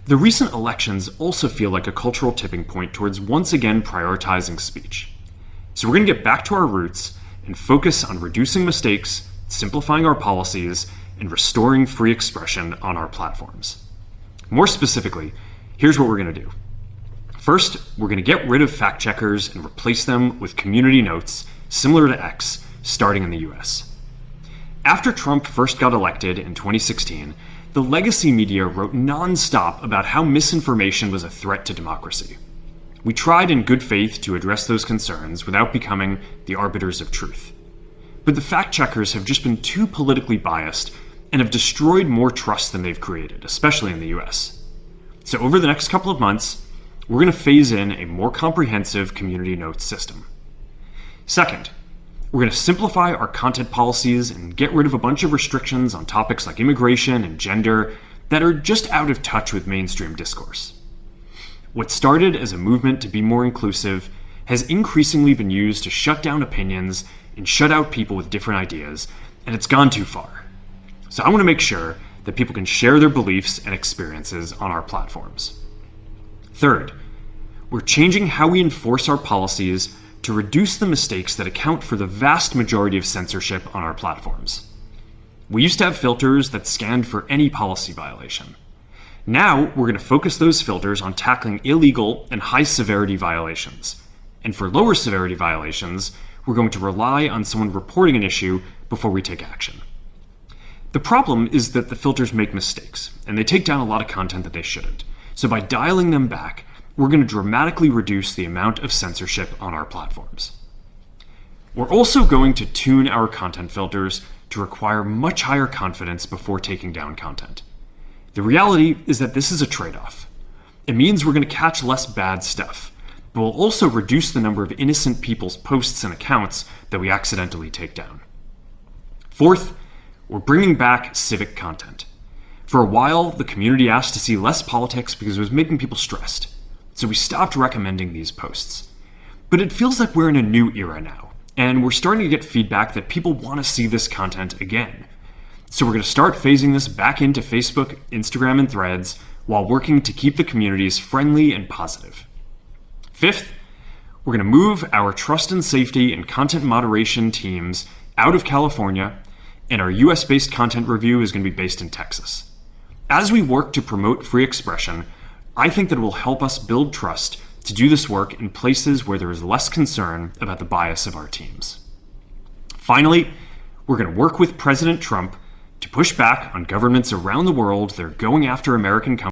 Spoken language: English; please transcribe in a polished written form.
The recent elections also feel like a cultural tipping point towards once again prioritizing speech. So we're going to get back to our roots and focus on reducing mistakes, simplifying our policies, and restoring free expression on our platforms. More specifically, here's what we're going to do. First, we're going to get rid of fact checkers and replace them with community notes similar to X, starting in the US. After Trump first got elected in 2016, the legacy media wrote nonstop about how misinformation was a threat to democracy. We tried in good faith to address those concerns without becoming the arbiters of truth. But the fact checkers have just been too politically biased and have destroyed more trust than they've created, especially in the US. So over the next couple of months, we're going to phase in a more comprehensive community notes system. Second, we're going to simplify our content policies and get rid of a bunch of restrictions on topics like immigration and gender that are just out of touch with mainstream discourse. What started as a movement to be more inclusive has increasingly been used to shut down opinions and shut out people with different ideas, and it's gone too far. So I want to make sure that people can share their beliefs and experiences on our platforms. Third, we're changing how we enforce our policies to reduce the mistakes that account for the vast majority of censorship on our platforms. We used to have filters that scanned for any policy violation. Now, we're going to focus those filters on tackling illegal and high-severity violations. And for lower severity violations, we're going to rely on someone reporting an issue before we take action. The problem is that the filters make mistakes, and they take down a lot of content that they shouldn't. So by dialing them back, we're going to dramatically reduce the amount of censorship on our platforms. We're also going to tune our content filters to require much higher confidence before taking down content. The reality is that this is a trade-off. It means we're going to catch less bad stuff, but we'll also reduce the number of innocent people's posts and accounts that we accidentally take down. Fourth, we're bringing back civic content. For a while, the community asked to see less politics because it was making people stressed. So we stopped recommending these posts. But it feels like we're in a new era now, and we're starting to get feedback that people want to see this content again. So we're going to start phasing this back into Facebook, Instagram, and Threads while working to keep the communities friendly and positive. Fifth, we're going to move our trust and safety and content moderation teams out of California, and our US-based content review is going to be based in Texas. As we work to promote free expression, I think that it will help us build trust to do this work in places where there is less concern about the bias of our teams. Finally, we're going to work with President Trump to push back on governments around the world that are going after American companies